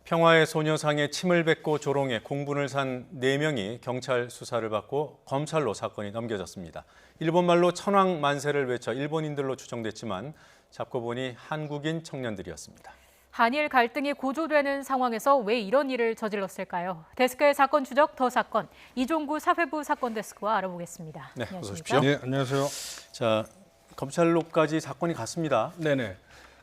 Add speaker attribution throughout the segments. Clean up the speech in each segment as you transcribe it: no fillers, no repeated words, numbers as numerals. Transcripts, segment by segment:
Speaker 1: 평화의 소녀상에 침을 뱉고 조롱해 공분을 산 4명이 경찰 수사를 받고 검찰로 사건이 넘겨졌습니다. 일본말로 천황 만세를 외쳐 일본인들로 추정됐지만 잡고 보니 한국인 청년들이었습니다.
Speaker 2: 한일 갈등이 고조되는 상황에서 왜 이런 일을 저질렀을까요? 데스크의 사건 추적 더 사건, 이종구 사회부 사건 데스크와 알아보겠습니다.
Speaker 1: 네,
Speaker 2: 안녕하십니까?
Speaker 1: 어서 오십시오.
Speaker 3: 네, 안녕하세요.
Speaker 1: 자, 검찰로까지 사건이 갔습니다.
Speaker 3: 네네.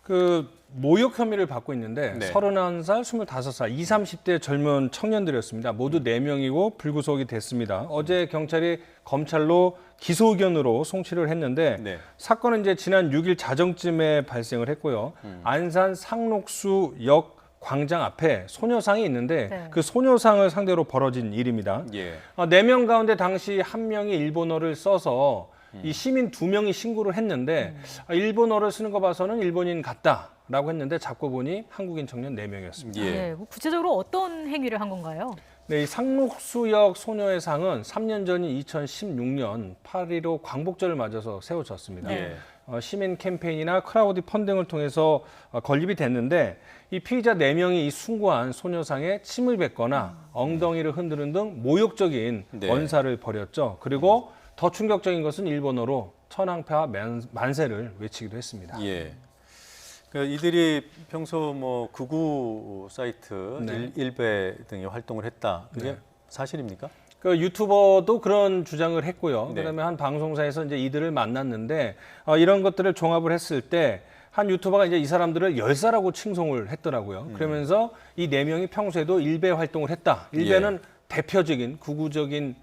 Speaker 3: 그 모욕 혐의를 받고 있는데
Speaker 1: 네.
Speaker 3: 31살, 25살, 20, 30대 젊은 청년들이었습니다. 모두 4명이고 불구속이 됐습니다. 어제 경찰이 검찰로 기소 의견으로 송치를 했는데
Speaker 1: 네.
Speaker 3: 사건은 이제 지난 6일 자정쯤에 발생을 했고요. 안산 상록수역 광장 앞에 소녀상이 있는데
Speaker 2: 네.
Speaker 3: 그 소녀상을 상대로 벌어진 일입니다.
Speaker 1: 예.
Speaker 3: 4명 가운데 당시 1명이 일본어를 써서 이 시민 2명이 신고를 했는데 일본어를 쓰는 거 봐서는 일본인 같다라고 했는데 잡고 보니 한국인 청년 4명이었습니다.
Speaker 1: 예.
Speaker 2: 네, 구체적으로 어떤 행위를 한 건가요?
Speaker 3: 네, 이 상록수역 소녀의 상은 3년 전인 2016년 8.15 광복절을 맞아서 세워졌습니다.
Speaker 1: 예.
Speaker 3: 시민 캠페인이나 크라우드 펀딩을 통해서 건립이 됐는데 이 피의자 4명이 이 숭고한 소녀상에 침을 뱉거나 엉덩이를 흔드는 등 모욕적인
Speaker 1: 네.
Speaker 3: 언사를 벌였죠. 그리고 더 충격적인 것은 일본어로 천황폐하 만세를 외치기도 했습니다.
Speaker 1: 예. 그 이들이 평소 뭐 극우 사이트
Speaker 3: 네.
Speaker 1: 일베 등에 활동을 했다. 그게
Speaker 3: 네.
Speaker 1: 사실입니까?
Speaker 3: 그 유튜버도 그런 주장을 했고요.
Speaker 1: 네.
Speaker 3: 그다음에 한 방송사에서 이제 이들을 만났는데 이런 것들을 종합을 했을 때 한 유튜버가 이제 이 사람들을 열사라고 칭송을 했더라고요. 그러면서 이 4명이 평소에도 일베 활동을 했다. 일베는 대표적인 극우적인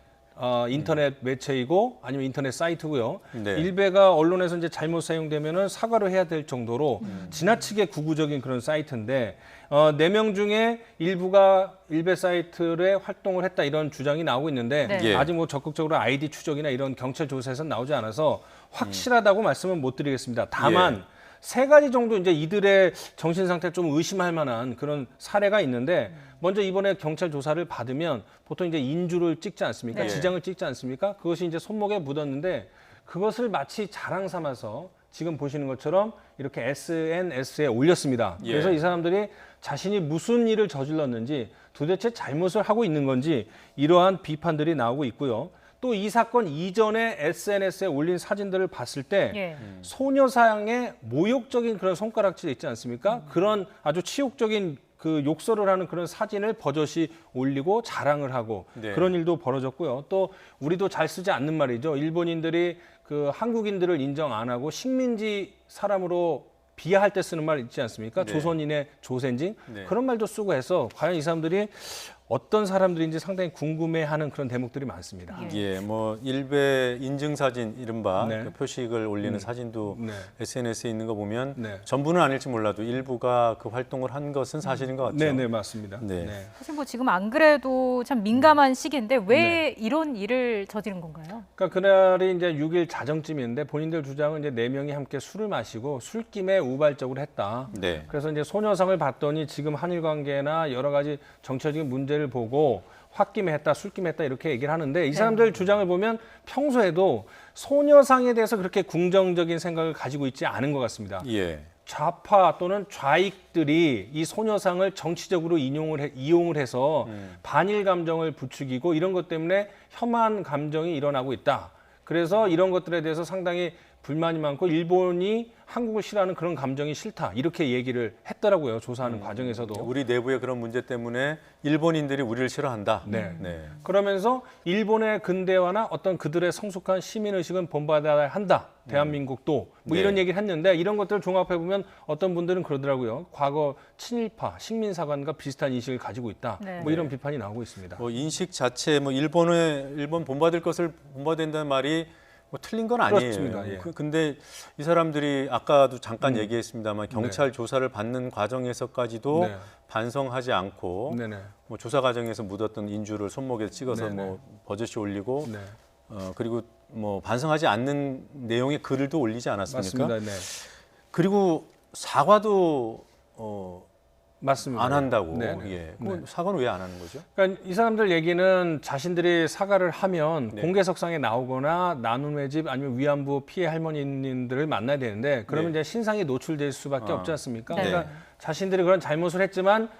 Speaker 3: 인터넷 매체이고 아니면 인터넷 사이트고요.
Speaker 1: 네.
Speaker 3: 일베가 언론에서 이제 잘못 사용되면은 사과를 해야 될 정도로 지나치게 극우적인 그런 사이트인데 4명 중에 일부가 일베 사이트에 활동을 했다 이런 주장이 나오고 있는데
Speaker 2: 네.
Speaker 1: 예.
Speaker 3: 아직 뭐 적극적으로 아이디 추적이나 이런 경찰 조사에서는 나오지 않아서 확실하다고 말씀은 못 드리겠습니다. 다만
Speaker 1: 예.
Speaker 3: 3가지 정도 이제 이들의 정신 상태 좀 의심할 만한 그런 사례가 있는데 먼저 이번에 경찰 조사를 받으면 보통 이제 인주를 찍지 않습니까?
Speaker 1: 네.
Speaker 3: 지장을 찍지 않습니까? 그것이 이제 손목에 묻었는데 그것을 마치 자랑 삼아서 지금 보시는 것처럼 이렇게 SNS에 올렸습니다.
Speaker 1: 예.
Speaker 3: 그래서 이 사람들이 자신이 무슨 일을 저질렀는지 도대체 잘못을 하고 있는 건지 이러한 비판들이 나오고 있고요. 또 이 사건 이전에 SNS에 올린 사진들을 봤을 때
Speaker 2: 예.
Speaker 3: 소녀상의 모욕적인 그런 손가락질 있지 않습니까? 그런 아주 치욕적인 그 욕설을 하는 그런 사진을 버젓이 올리고 자랑을 하고
Speaker 1: 네.
Speaker 3: 그런 일도 벌어졌고요. 또 우리도 잘 쓰지 않는 말이죠. 일본인들이 그 한국인들을 인정 안 하고 식민지 사람으로 비하할 때 쓰는 말 있지 않습니까?
Speaker 1: 네.
Speaker 3: 조선인의 조센징
Speaker 1: 네.
Speaker 3: 그런 말도 쓰고 해서 과연 이 사람들이 어떤 사람들인지 상당히 궁금해하는 그런 대목들이 많습니다.
Speaker 1: 예, 뭐 일베 인증 사진 이른바
Speaker 3: 네.
Speaker 1: 그 표식을 올리는 사진도
Speaker 3: 네.
Speaker 1: SNS에 있는 거 보면
Speaker 3: 네.
Speaker 1: 전부는 아닐지 몰라도 일부가 그 활동을 한 것은 사실인 것 같죠.
Speaker 3: 네, 네, 맞습니다.
Speaker 1: 네.
Speaker 3: 네.
Speaker 2: 사실 뭐 지금 안 그래도 참 민감한 시기인데 왜 이런 일을 저지른 건가요?
Speaker 3: 그러니까 그날이 이제 6일 자정쯤인데 본인들 주장은 이제 4명이 함께 술을 마시고 술김에 우발적으로 했다.
Speaker 1: 네.
Speaker 3: 그래서 이제 소녀상을 봤더니 지금 한일 관계나 여러 가지 정치적인 문제를 보고 홧김에 했다, 술김에 했다 이렇게 얘기를 하는데 이 사람들 주장을 보면 평소에도 소녀상에 대해서 그렇게 긍정적인 생각을 가지고 있지 않은 것 같습니다.
Speaker 1: 예.
Speaker 3: 좌파 또는 좌익들이 이 소녀상을 정치적으로 이용을 해서 반일 감정을 부추기고 이런 것 때문에 혐한 감정이 일어나고 있다. 그래서 이런 것들에 대해서 상당히 불만이 많고 일본이 한국을 싫어하는 그런 감정이 싫다. 이렇게 얘기를 했더라고요. 조사하는 과정에서도.
Speaker 1: 우리 내부의 그런 문제 때문에 일본인들이 우리를 싫어한다.
Speaker 3: 네.
Speaker 1: 네.
Speaker 3: 그러면서 일본의 근대화나 어떤 그들의 성숙한 시민의식은 본받아야 한다. 대한민국도 뭐
Speaker 1: 네.
Speaker 3: 이런 얘기를 했는데 이런 것들을 종합해보면 어떤 분들은 그러더라고요. 과거 친일파, 식민사관과 비슷한 인식을 가지고 있다.
Speaker 2: 네.
Speaker 3: 뭐 이런 비판이 나오고 있습니다.
Speaker 1: 뭐 인식 자체 뭐 일본 본받을 것을 본받는다는 말이 뭐 틀린 건 아니에요.
Speaker 3: 그렇습니다. 예.
Speaker 1: 근데 이 사람들이 아까도 잠깐 얘기했습니다만 경찰 조사를 받는 과정에서까지도
Speaker 3: 네.
Speaker 1: 반성하지 않고
Speaker 3: 네네.
Speaker 1: 뭐 조사 과정에서 묻었던 인주를 손목에 찍어서
Speaker 3: 네네.
Speaker 1: 뭐 버젓이 올리고
Speaker 3: 네.
Speaker 1: 그리고 뭐 반성하지 않는 내용의 글도 올리지 않았습니까?
Speaker 3: 맞습니다. 네.
Speaker 1: 그리고 사과도
Speaker 3: 맞습니다.
Speaker 1: 안 한다고.
Speaker 3: 네네.
Speaker 1: 예. 그럼 사과는 왜 안 하는 거죠?
Speaker 3: 그러니까 이 사람들 얘기는 자신들이 사과를 하면
Speaker 1: 네.
Speaker 3: 공개석상에 나오거나 나눔의 집 아니면 위안부 피해 할머니들을 만나야 되는데 그러면
Speaker 1: 네.
Speaker 3: 이제 신상이 노출될 수밖에 없지 않습니까?
Speaker 2: 네.
Speaker 3: 그러니까 자신들이 그런 잘못을 했지만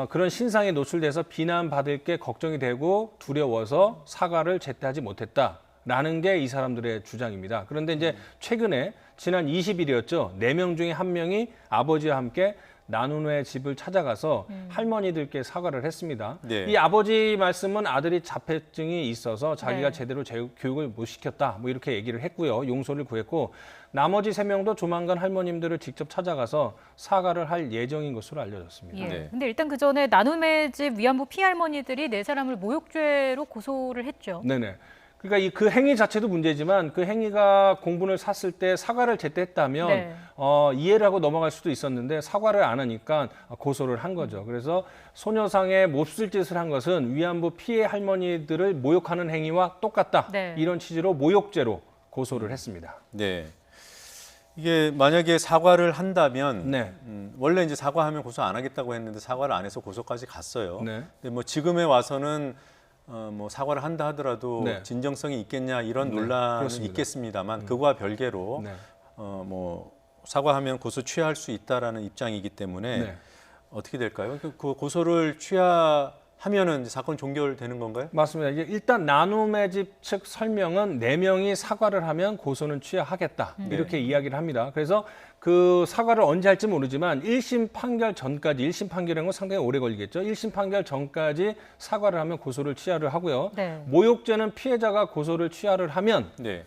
Speaker 3: 그런 신상에 노출돼서 비난받을 게 걱정이 되고 두려워서 사과를 제때 하지 못했다라는 게 이 사람들의 주장입니다. 그런데 이제 최근에 지난 20일이었죠. 4명 중에 1명이 아버지와 함께 나눔의 집을 찾아가서 할머니들께 사과를 했습니다.
Speaker 1: 네.
Speaker 3: 이 아버지 말씀은 아들이 자폐증이 있어서 자기가
Speaker 2: 네.
Speaker 3: 제대로 교육을 못 시켰다, 뭐 이렇게 얘기를 했고요. 용서를 구했고, 나머지 3명도 조만간 할머님들을 직접 찾아가서 사과를 할 예정인 것으로 알려졌습니다.
Speaker 2: 예.
Speaker 1: 네.
Speaker 2: 근데 일단 그 전에 나눔의 집 위안부 피해 할머니들이 4사람을 모욕죄로 고소를 했죠.
Speaker 3: 네네. 그러니까 그 행위 자체도 문제지만 그 행위가 공분을 샀을 때 사과를 제때 했다면
Speaker 2: 네.
Speaker 3: 이해를 하고 넘어갈 수도 있었는데 사과를 안 하니까 고소를 한 거죠. 그래서 소녀상에 몹쓸 짓을 한 것은 위안부 피해 할머니들을 모욕하는 행위와 똑같다.
Speaker 2: 네.
Speaker 3: 이런 취지로 모욕죄로 고소를 했습니다.
Speaker 1: 네. 이게 만약에 사과를 한다면
Speaker 3: 네.
Speaker 1: 원래 이제 사과하면 고소 안 하겠다고 했는데 사과를 안 해서 고소까지 갔어요.
Speaker 3: 네.
Speaker 1: 근데 뭐 지금에 와서는 뭐 사과를 한다 하더라도
Speaker 3: 네.
Speaker 1: 진정성이 있겠냐 이런
Speaker 3: 네,
Speaker 1: 논란은
Speaker 3: 그렇습니다.
Speaker 1: 있겠습니다만 그와 별개로
Speaker 3: 네.
Speaker 1: 뭐 사과하면 고소 취하할 수 있다라는 입장이기 때문에
Speaker 3: 네.
Speaker 1: 어떻게 될까요? 그 고소를 취하하면은 사건 종결되는 건가요?
Speaker 3: 맞습니다. 이제 일단 나눔의 집 측 설명은 4명이 사과를 하면 고소는 취하하겠다. 이렇게 이야기를 합니다. 그래서 그 사과를 언제 할지 모르지만 1심 판결 전까지, 1심 판결이라는 건 상당히 오래 걸리겠죠. 1심 판결 전까지 사과를 하면 고소를 취하를 하고요.
Speaker 2: 네.
Speaker 3: 모욕죄는 피해자가 고소를 취하를 하면
Speaker 1: 네.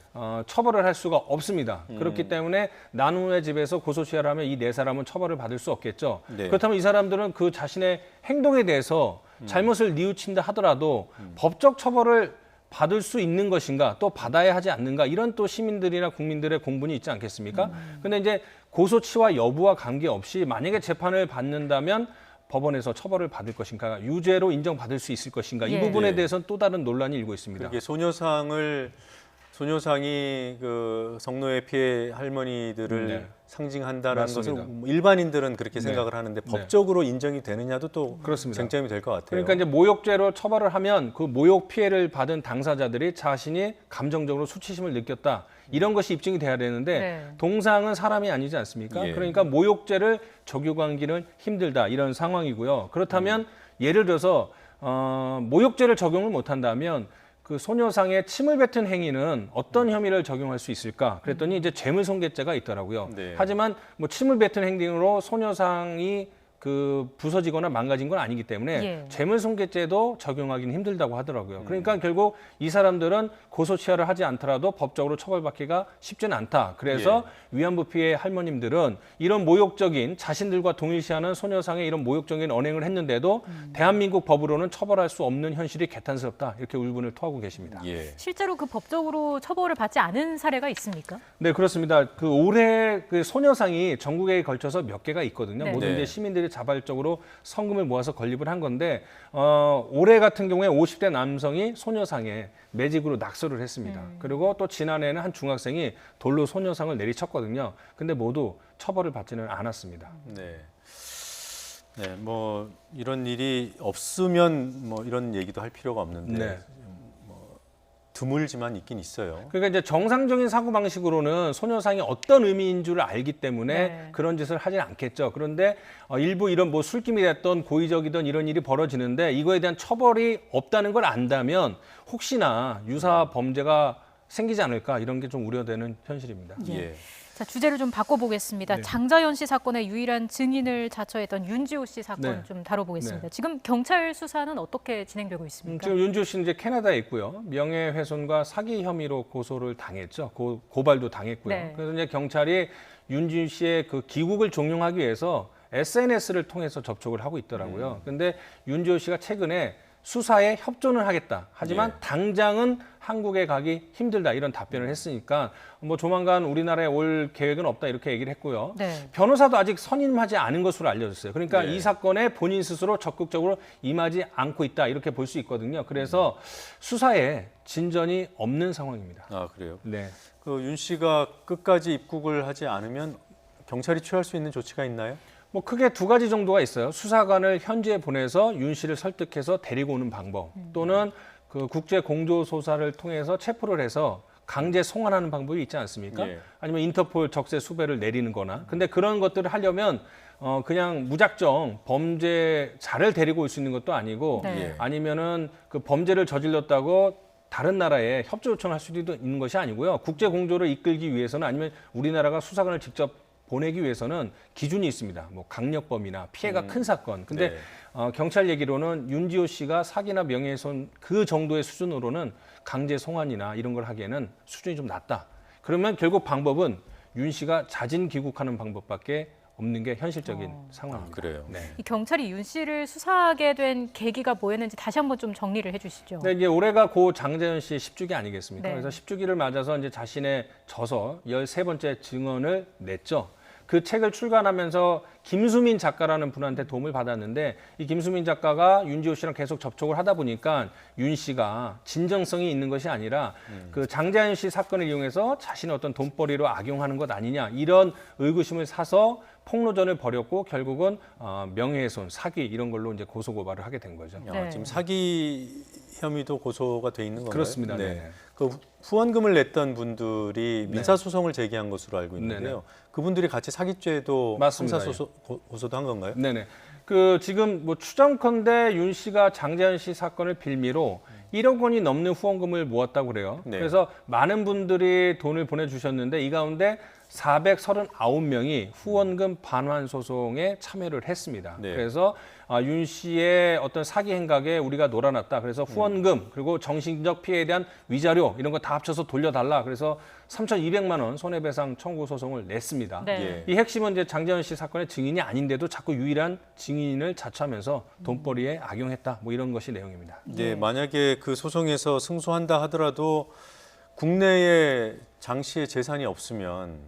Speaker 3: 처벌을 할 수가 없습니다. 그렇기 때문에 나눔의 집에서 고소 취하를 하면 이 4사람은 처벌을 받을 수 없겠죠.
Speaker 1: 네.
Speaker 3: 그렇다면 이 사람들은 그 자신의 행동에 대해서 잘못을 뉘우친다 하더라도 법적 처벌을 받을 수 있는 것인가, 또 받아야 하지 않는가, 이런 또 시민들이나 국민들의 공분이 있지 않겠습니까? 근데 이제 고소치와 여부와 관계없이 만약에 재판을 받는다면 법원에서 처벌을 받을 것인가, 유죄로 인정받을 수 있을 것인가, 이
Speaker 2: 예.
Speaker 3: 부분에
Speaker 1: 네.
Speaker 3: 대해서는 또 다른 논란이 일고 있습니다.
Speaker 1: 그게 소녀상이 그 성노예 피해 할머니들을
Speaker 3: 네.
Speaker 1: 상징한다는
Speaker 3: 맞습니다.
Speaker 1: 것을 뭐 일반인들은 그렇게
Speaker 3: 네.
Speaker 1: 생각을 하는데
Speaker 3: 네.
Speaker 1: 법적으로 인정이 되느냐도 또
Speaker 3: 그렇습니다.
Speaker 1: 쟁점이 될 것 같아요.
Speaker 3: 그러니까 이제 모욕죄로 처벌을 하면 그 모욕 피해를 받은 당사자들이 자신이 감정적으로 수치심을 느꼈다, 이런 것이 입증이 돼야 되는데
Speaker 2: 네.
Speaker 3: 동상은 사람이 아니지 않습니까?
Speaker 1: 예.
Speaker 3: 그러니까 모욕죄를 적용하기는 힘들다, 이런 상황이고요. 그렇다면 예를 들어서 모욕죄를 적용을 못한다면 그 소녀상에 침을 뱉은 행위는 어떤 혐의를 적용할 수 있을까? 그랬더니 이제 재물손괴죄가 있더라고요.
Speaker 1: 네.
Speaker 3: 하지만 뭐 침을 뱉은 행동으로 소녀상이 그 부서지거나 망가진 건 아니기 때문에
Speaker 2: 예.
Speaker 3: 재물손괴죄도 적용하기는 힘들다고 하더라고요. 그러니까 결국 이 사람들은 고소 취하를 하지 않더라도 법적으로 처벌받기가 쉽지는 않다. 그래서 위안부 피해 할머님들은 이런 모욕적인, 자신들과 동일시하는 소녀상의 이런 모욕적인 언행을 했는데도 대한민국 법으로는 처벌할 수 없는 현실이 개탄스럽다, 이렇게 울분을 토하고 계십니다.
Speaker 1: 예.
Speaker 2: 실제로 그 법적으로 처벌을 받지 않은 사례가 있습니까?
Speaker 3: 네, 그렇습니다. 그 올해 그 소녀상이 전국에 걸쳐서 몇 개가 있거든요.
Speaker 2: 네.
Speaker 3: 모두
Speaker 1: 네.
Speaker 3: 이제 시민들이 자발적으로 성금을 모아서 건립을 한 건데 올해 같은 경우에 50대 남성이 소녀상에 매직으로 낙서를 했습니다. 그리고 또 지난해에는 한 중학생이 돌로 소녀상을 내리쳤거든요. 근데 모두 처벌을 받지는 않았습니다.
Speaker 1: 네. 네, 뭐 이런 일이 없으면 뭐 이런 얘기도 할 필요가 없는데
Speaker 3: 네.
Speaker 1: 뭐 드물지만 있긴 있어요.
Speaker 3: 그러니까 이제 정상적인 사고 방식으로는 소녀상이 어떤 의미인 줄 알기 때문에
Speaker 2: 네.
Speaker 3: 그런 짓을 하진 않겠죠. 그런데 일부 이런 뭐 술김이 됐던 고의적이던 이런 일이 벌어지는데 이거에 대한 처벌이 없다는 걸 안다면 혹시나 유사 범죄가 생기지 않을까, 이런 게 좀 우려되는 현실입니다.
Speaker 1: 예.
Speaker 2: 자, 주제를 좀 바꿔보겠습니다.
Speaker 3: 네.
Speaker 2: 장자연 씨 사건의 유일한 증인을 자처했던 윤지호 씨 사건
Speaker 3: 네.
Speaker 2: 좀 다뤄보겠습니다.
Speaker 3: 네.
Speaker 2: 지금 경찰 수사는 어떻게 진행되고 있습니까?
Speaker 3: 지금 윤지호 씨는 이제 캐나다에 있고요. 명예훼손과 사기 혐의로 고소를 당했죠. 고발도 당했고요.
Speaker 2: 네.
Speaker 3: 그래서 이제 경찰이 윤지호 씨의 그 귀국을 종용하기 위해서 SNS를 통해서 접촉을 하고 있더라고요. 근데 윤지호 씨가 최근에 수사에 협조는 하겠다, 하지만
Speaker 1: 예.
Speaker 3: 당장은 한국에 가기 힘들다, 이런 답변을 했으니까 뭐 조만간 우리나라에 올 계획은 없다, 이렇게 얘기를 했고요.
Speaker 2: 네.
Speaker 3: 변호사도 아직 선임하지 않은 것으로 알려졌어요. 그러니까
Speaker 1: 네.
Speaker 3: 이 사건에 본인 스스로 적극적으로 임하지 않고 있다, 이렇게 볼 수 있거든요. 그래서 수사에 진전이 없는 상황입니다.
Speaker 1: 아, 그래요.
Speaker 3: 네.
Speaker 1: 그 윤 씨가 끝까지 입국을 하지 않으면 경찰이 취할 수 있는 조치가 있나요?
Speaker 3: 뭐 크게 2가지 정도가 있어요. 수사관을 현지에 보내서 윤 씨를 설득해서 데리고 오는 방법, 또는 그 국제 공조소사를 통해서 체포를 해서 강제 송환하는 방법이 있지 않습니까?
Speaker 1: 예.
Speaker 3: 아니면 인터폴 적세 수배를 내리는 거나. 근데 그런 것들을 하려면 그냥 무작정 범죄자를 데리고 올 수 있는 것도 아니고
Speaker 2: 네.
Speaker 1: 예.
Speaker 3: 아니면은 그 범죄를 저질렀다고 다른 나라에 협조 요청할 수도 있는 것이 아니고요. 국제 공조를 이끌기 위해서는 아니면 우리나라가 수사관을 직접 보내기 위해서는 기준이 있습니다. 뭐 강력범이나 피해가 큰 사건. 근데
Speaker 1: 네.
Speaker 3: 경찰 얘기로는 윤지호 씨가 사기나 명예훼손 그 정도의 수준으로는 강제 송환이나 이런 걸 하기에는 수준이 좀 낮다. 그러면 결국 방법은 윤 씨가 자진 귀국하는 방법밖에 없는 게 현실적인 상황입니다.
Speaker 1: 그래요.
Speaker 3: 네.
Speaker 2: 이 경찰이 윤 씨를 수사하게 된 계기가 뭐였는지 다시 한번 좀 정리를 해주시죠.
Speaker 3: 네, 이제 올해가 고 장자연 씨의 10주기 아니겠습니까?
Speaker 2: 네.
Speaker 3: 그래서 10주기를 맞아서 이제 자신의 저서 13번째 증언을 냈죠. 그 책을 출간하면서 김수민 작가라는 분한테 도움을 받았는데 이 김수민 작가가 윤지호 씨랑 계속 접촉을 하다 보니까 윤 씨가 진정성이 있는 것이 아니라 그 장자연 씨 사건을 이용해서 자신의 어떤 돈벌이로 악용하는 것 아니냐 이런 의구심을 사서 폭로전을 벌였고 결국은 명예훼손, 사기 이런 걸로 이제 고소고발을 하게 된 거죠.
Speaker 2: 네.
Speaker 1: 지금 사기 혐의도 고소가 돼 있는 건가요?
Speaker 3: 그렇습니다.
Speaker 1: 네.
Speaker 3: 네.
Speaker 1: 그 후원금을 냈던 분들이 민사소송을 제기한 것으로 알고 있는데요.
Speaker 3: 네네.
Speaker 1: 그분들이 같이 사기죄도
Speaker 3: 맞습니다.
Speaker 1: 고소도 한 건가요?
Speaker 3: 네네. 그 지금 뭐 추정컨대 윤 씨가 장자연 씨 사건을 빌미로 1억 원이 넘는 후원금을 모았다고 그래요.
Speaker 1: 네.
Speaker 3: 그래서 많은 분들이 돈을 보내주셨는데 이 가운데 439명이 후원금 반환 소송에 참여를 했습니다.
Speaker 1: 네.
Speaker 3: 그래서 윤 씨의 어떤 사기 행각에 우리가 놀아났다. 그래서 후원금 그리고 정신적 피해에 대한 위자료 이런 거 다 합쳐서 돌려달라. 그래서 3,200만 원 손해배상 청구 소송을 냈습니다.
Speaker 2: 네.
Speaker 1: 예.
Speaker 3: 이 핵심은 이제 장자연 씨 사건의 증인이 아닌데도 자꾸 유일한 증인을 자처하면서 돈벌이에 악용했다. 뭐 이런 것이 내용입니다.
Speaker 1: 네, 만약에 그 소송에서 승소한다 하더라도 국내에 장 씨의 재산이 없으면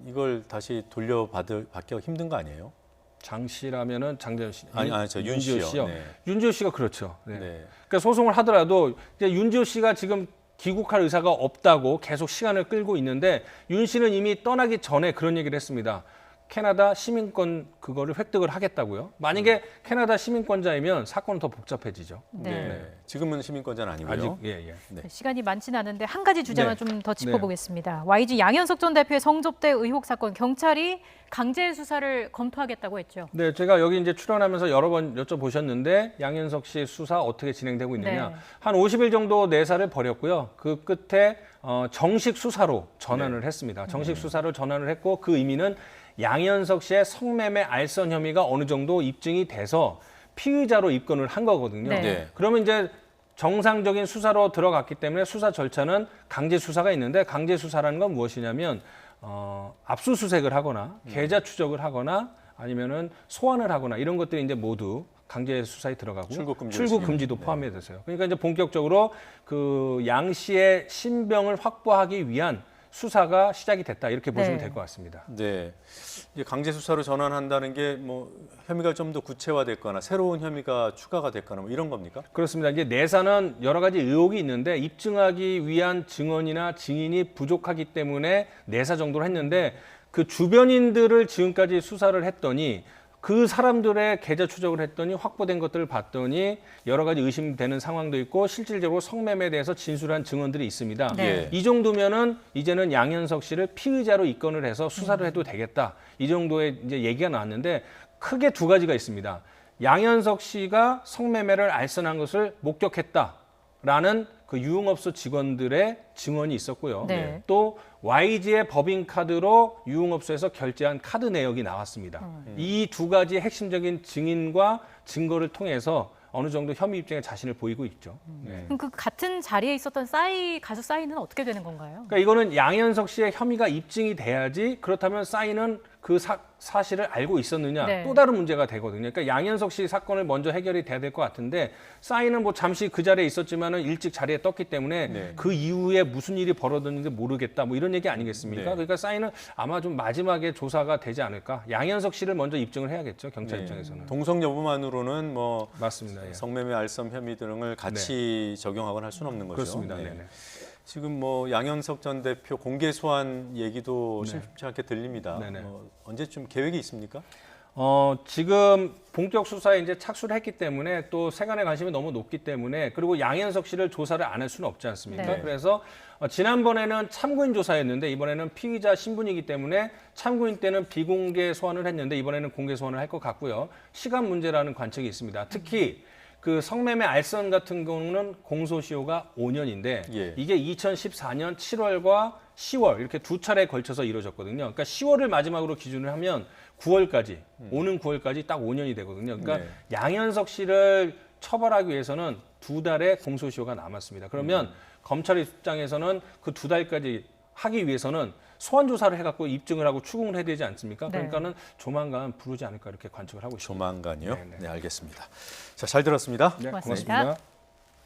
Speaker 1: 이걸 다시 돌려받기가 힘든 거 아니에요?
Speaker 3: 장 씨라면은 장자연 씨,
Speaker 1: 저
Speaker 3: 윤지호 씨요.
Speaker 1: 네.
Speaker 3: 윤지호 씨가 그렇죠. 네.
Speaker 1: 네.
Speaker 3: 그러니까 소송을 하더라도 이제 윤지호 씨가 지금 귀국할 의사가 없다고 계속 시간을 끌고 있는데 윤 씨는 이미 떠나기 전에 그런 얘기를 했습니다. 캐나다 시민권 그거를 획득을 하겠다고요. 만약에 캐나다 시민권자이면 사건은 더 복잡해지죠.
Speaker 2: 네.
Speaker 1: 네. 지금은 시민권자는 아니고요.
Speaker 3: 아직 예.
Speaker 1: 네.
Speaker 2: 시간이 많지는 않은데 한 가지 주제만
Speaker 3: 네.
Speaker 2: 좀 더 짚어보겠습니다. YG 양현석 전 대표의 성접대 의혹 사건 경찰이 강제 수사를 검토하겠다고 했죠.
Speaker 3: 네, 제가 여기 이제 출연하면서 여러 번 여쭤보셨는데 양현석 씨 수사 어떻게 진행되고 있느냐.
Speaker 2: 네.
Speaker 3: 한 50일 정도 내사를 벌였고요. 그 끝에 정식 수사로 전환을 했습니다. 정식 수사로 전환을 했고 그 의미는 양현석 씨의 성매매 알선 혐의가 어느 정도 입증이 돼서 피의자로 입건을 한 거거든요.
Speaker 2: 네.
Speaker 1: 네.
Speaker 3: 그러면 이제 정상적인 수사로 들어갔기 때문에 수사 절차는 강제 수사가 있는데 강제 수사라는 건 무엇이냐면 압수수색을 하거나 계좌 추적을 하거나 아니면은 소환을 하거나 이런 것들이 이제 모두 강제 수사에 들어가고
Speaker 1: 출국
Speaker 3: 금지도 포함이 되세요. 그러니까 이제 본격적으로 그 양 씨의 신병을 확보하기 위한 수사가 시작이 됐다 이렇게 보시면
Speaker 2: 네.
Speaker 3: 될 것 같습니다.
Speaker 1: 네. 이제 강제 수사로 전환한다는 게 뭐 혐의가 좀 더 구체화됐거나 새로운 혐의가 추가가 됐거나 뭐 이런 겁니까?
Speaker 3: 그렇습니다. 이제 내사는 여러 가지 의혹이 있는데 입증하기 위한 증언이나 증인이 부족하기 때문에 내사 정도로 했는데 그 주변인들을 지금까지 수사를 했더니 그 사람들의 계좌 추적을 했더니 확보된 것들을 봤더니 여러 가지 의심되는 상황도 있고 실질적으로 성매매에 대해서 진술한 증언들이 있습니다.
Speaker 2: 네.
Speaker 3: 이 정도면은 이제는 양현석 씨를 피의자로 입건을 해서 수사를 해도 되겠다. 이 정도의 이제 얘기가 나왔는데 크게 두 가지가 있습니다. 양현석 씨가 성매매를 알선한 것을 목격했다라는 그 유흥업소 직원들의 증언이 있었고요.
Speaker 2: 네.
Speaker 3: 또 YG의 법인카드로 유흥업소에서 결제한 카드 내역이 나왔습니다. 이 두 가지 핵심적인 증인과 증거를 통해서 어느 정도 혐의 입증에 자신을 보이고 있죠. 네.
Speaker 2: 그럼 그 같은 자리에 있었던 가수 싸이는 어떻게 되는 건가요?
Speaker 3: 그러니까 이거는 양현석 씨의 혐의가 입증이 돼야지 그렇다면 싸이는 그 사실을 알고 있었느냐
Speaker 2: 네.
Speaker 3: 또 다른 문제가 되거든요. 그러니까 양현석 씨 사건을 먼저 해결이 돼야 될 것 같은데 싸이는 뭐 잠시 그 자리에 있었지만은 일찍 자리에 떴기 때문에
Speaker 1: 네.
Speaker 3: 그 이후에 무슨 일이 벌어졌는지 모르겠다 뭐 이런 얘기 아니겠습니까?
Speaker 1: 네.
Speaker 3: 그러니까 싸이는 아마 좀 마지막에 조사가 되지 않을까. 양현석 씨를 먼저 입증을 해야겠죠. 경찰
Speaker 1: 네.
Speaker 3: 입장에서는.
Speaker 1: 동성 여부만으로는 뭐
Speaker 3: 맞습니다. 예.
Speaker 1: 성매매 알선 혐의 등을 같이 적용하거나 할 수는 없는 거죠.
Speaker 3: 그렇습니다.
Speaker 1: 네.
Speaker 3: 네네.
Speaker 1: 지금 뭐 양현석 전 대표 공개 소환 얘기도
Speaker 3: 네.
Speaker 1: 심심치 않게 들립니다.
Speaker 3: 네네.
Speaker 1: 언제쯤 계획이 있습니까?
Speaker 3: 지금 본격 수사에 이제 착수를 했기 때문에 또 세간의 관심이 너무 높기 때문에 그리고 양현석 씨를 조사를 안 할 수는 없지 않습니까?
Speaker 2: 네.
Speaker 3: 그래서 지난번에는 참고인 조사였는데 이번에는 피의자 신분이기 때문에 참고인 때는 비공개 소환을 했는데 이번에는 공개 소환을 할 것 같고요. 시간 문제라는 관측이 있습니다. 특히 그 성매매 알선 같은 경우는 공소시효가 5년인데
Speaker 1: 예.
Speaker 3: 이게 2014년 7월과 10월 이렇게 두 차례에 걸쳐서 이루어졌거든요. 그러니까 10월을 마지막으로 기준을 하면 9월까지 오는 9월까지 딱 5년이 되거든요. 그러니까
Speaker 1: 네.
Speaker 3: 양현석 씨를 처벌하기 위해서는 2달의 공소시효가 남았습니다. 그러면 검찰 입장에서는 그 2달까지 하기 위해서는 소환 조사를 해갖고 입증을 하고 추궁을 해야 되지 않습니까?
Speaker 2: 네.
Speaker 3: 그러니까는 조만간 부르지 않을까 이렇게 관측을 하고 있습니다.
Speaker 1: 조만간요.
Speaker 3: 네, 네.
Speaker 1: 네, 알겠습니다. 자, 잘 들었습니다.
Speaker 2: 고맙습니다.
Speaker 3: 고맙습니다.